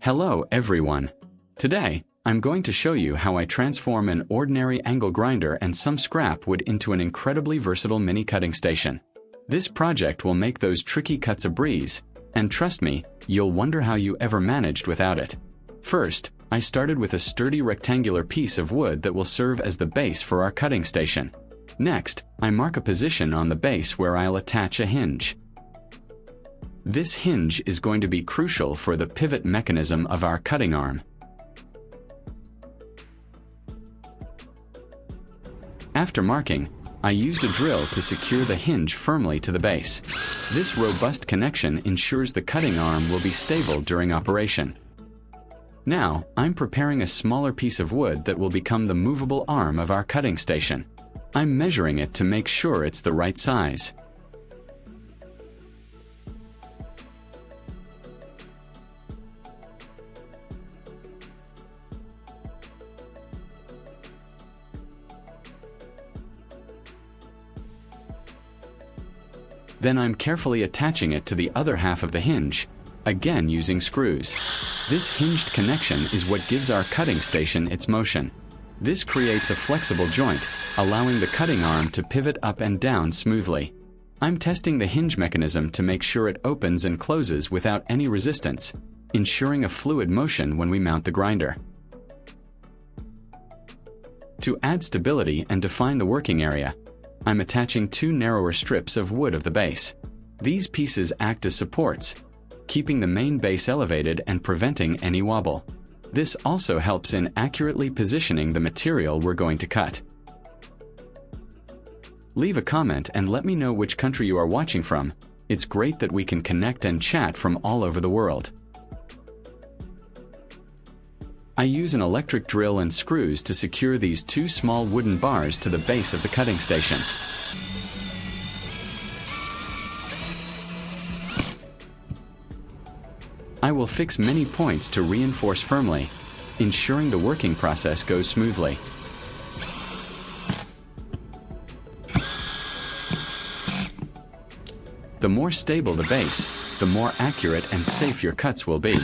Hello everyone. Today, I'm going to show you how I transform an ordinary angle grinder and some scrap wood into an incredibly versatile mini cutting station. This project will make those tricky cuts a breeze, and trust me, you'll wonder how you ever managed without it. First, I started with a sturdy rectangular piece of wood that will serve as the base for our cutting station. Next, I mark a position on the base where I'll attach a hinge. This hinge is going to be crucial for the pivot mechanism of our cutting arm. After marking, I used a drill to secure the hinge firmly to the base. This robust connection ensures the cutting arm will be stable during operation. Now, I'm preparing a smaller piece of wood that will become the movable arm of our cutting station. I'm measuring it to make sure it's the right size. Then I'm carefully attaching it to the other half of the hinge, again using screws. This hinged connection is what gives our cutting station its motion. This creates a flexible joint, allowing the cutting arm to pivot up and down smoothly. I'm testing the hinge mechanism to make sure it opens and closes without any resistance, ensuring a fluid motion when we mount the grinder. To add stability and define the working area, I'm attaching two narrower strips of wood of the base. These pieces act as supports, keeping the main base elevated and preventing any wobble. This also helps in accurately positioning the material we're going to cut. Leave a comment and let me know which country you are watching from. It's great that we can connect and chat from all over the world. I use an electric drill and screws to secure these two small wooden bars to the base of the cutting station. I will fix many points to reinforce firmly, ensuring the working process goes smoothly. The more stable the base, the more accurate and safe your cuts will be.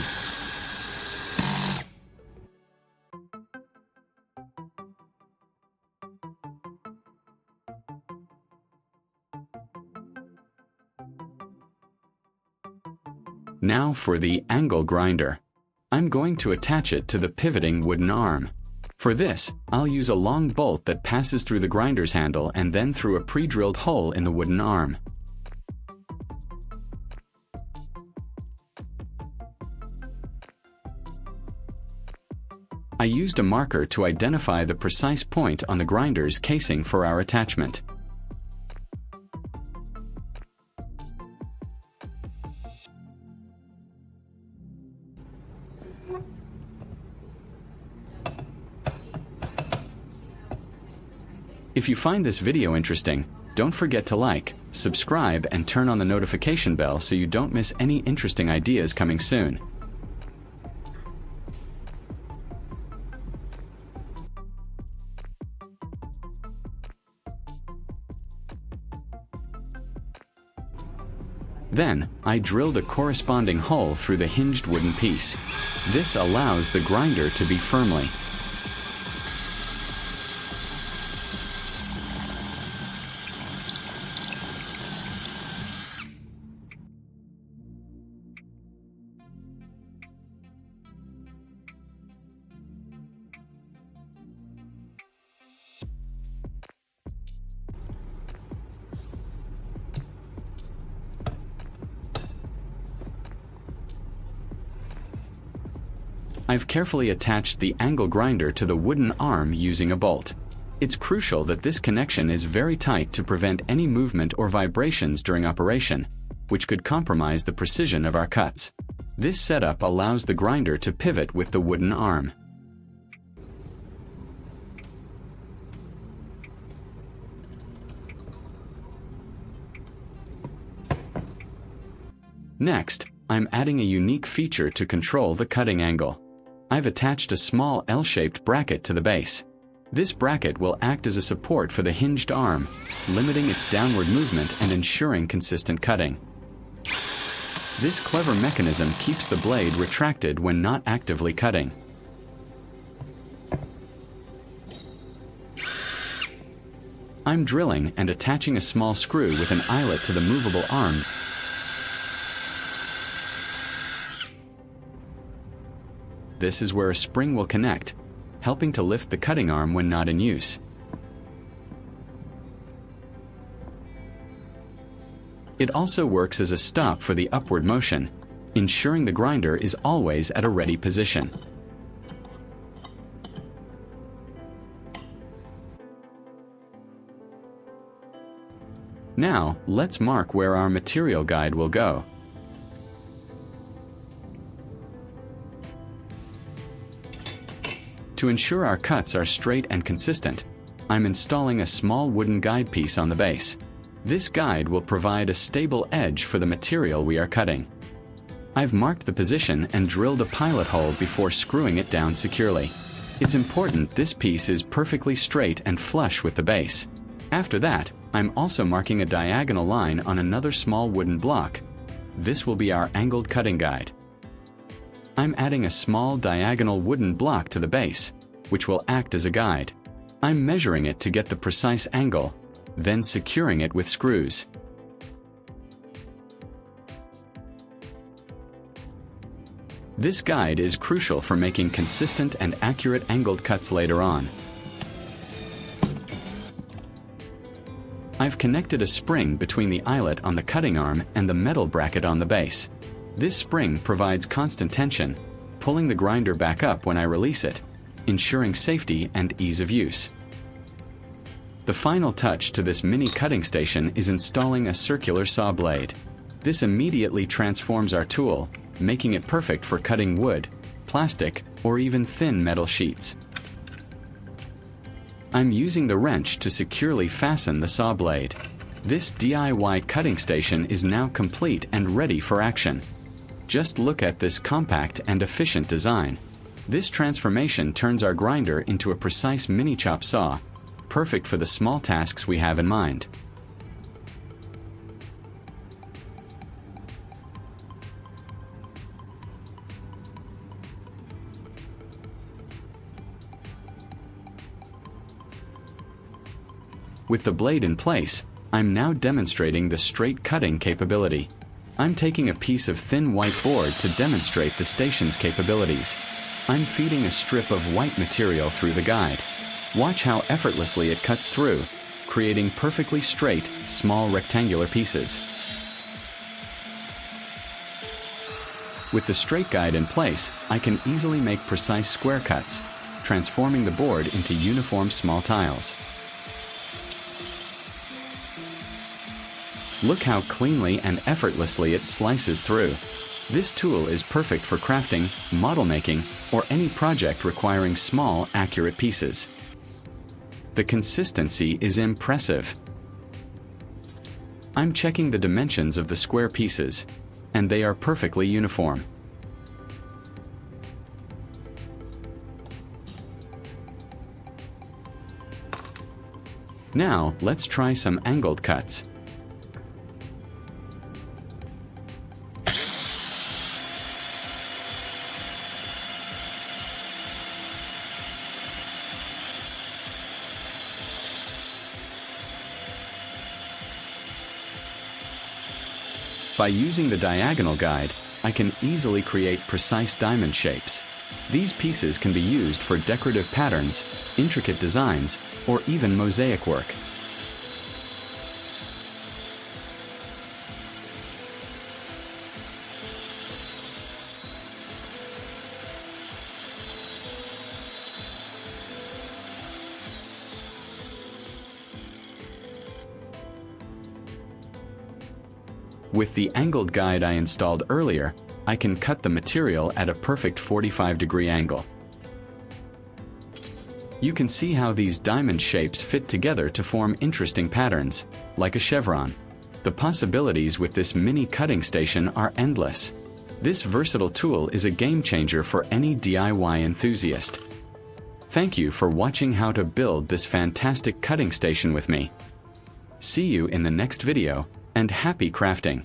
Now for the angle grinder. I'm going to attach it to the pivoting wooden arm. For this, I'll use a long bolt that passes through the grinder's handle and then through a pre-drilled hole in the wooden arm. I used a marker to identify the precise point on the grinder's casing for our attachment. If you find this video interesting, don't forget to like, subscribe, and turn on the notification bell so you don't miss any interesting ideas coming soon. Then, I drilled a corresponding hole through the hinged wooden piece. This allows the grinder to be firmly. I've carefully attached the angle grinder to the wooden arm using a bolt. It's crucial that this connection is very tight to prevent any movement or vibrations during operation, which could compromise the precision of our cuts. This setup allows the grinder to pivot with the wooden arm. Next, I'm adding a unique feature to control the cutting angle. I've attached a small L-shaped bracket to the base. This bracket will act as a support for the hinged arm, limiting its downward movement and ensuring consistent cutting. This clever mechanism keeps the blade retracted when not actively cutting. I'm drilling and attaching a small screw with an eyelet to the movable arm. This is where a spring will connect, helping to lift the cutting arm when not in use. It also works as a stop for the upward motion, ensuring the grinder is always at a ready position. Now, let's mark where our material guide will go. To ensure our cuts are straight and consistent, I'm installing a small wooden guide piece on the base. This guide will provide a stable edge for the material we are cutting. I've marked the position and drilled a pilot hole before screwing it down securely. It's important this piece is perfectly straight and flush with the base. After that, I'm also marking a diagonal line on another small wooden block. This will be our angled cutting guide. I'm adding a small diagonal wooden block to the base, which will act as a guide. I'm measuring it to get the precise angle, then securing it with screws. This guide is crucial for making consistent and accurate angled cuts later on. I've connected a spring between the eyelet on the cutting arm and the metal bracket on the base. This spring provides constant tension, pulling the grinder back up when I release it, ensuring safety and ease of use. The final touch to this mini cutting station is installing a circular saw blade. This immediately transforms our tool, making it perfect for cutting wood, plastic, or even thin metal sheets. I'm using the wrench to securely fasten the saw blade. This DIY cutting station is now complete and ready for action. Just look at this compact and efficient design. This transformation turns our grinder into a precise mini chop saw, perfect for the small tasks we have in mind. With the blade in place, I'm now demonstrating the straight cutting capability. I'm taking a piece of thin white board to demonstrate the station's capabilities. I'm feeding a strip of white material through the guide. Watch how effortlessly it cuts through, creating perfectly straight, small rectangular pieces. With the straight guide in place, I can easily make precise square cuts, transforming the board into uniform small tiles. Look how cleanly and effortlessly it slices through. This tool is perfect for crafting, model making, or any project requiring small, accurate pieces. The consistency is impressive. I'm checking the dimensions of the square pieces, and they are perfectly uniform. Now, let's try some angled cuts. By using the diagonal guide, I can easily create precise diamond shapes. These pieces can be used for decorative patterns, intricate designs, or even mosaic work. With the angled guide I installed earlier, I can cut the material at a perfect 45-degree angle. You can see how these diamond shapes fit together to form interesting patterns, like a chevron. The possibilities with this mini cutting station are endless. This versatile tool is a game changer for any DIY enthusiast. Thank you for watching how to build this fantastic cutting station with me. See you in the next video, and happy crafting!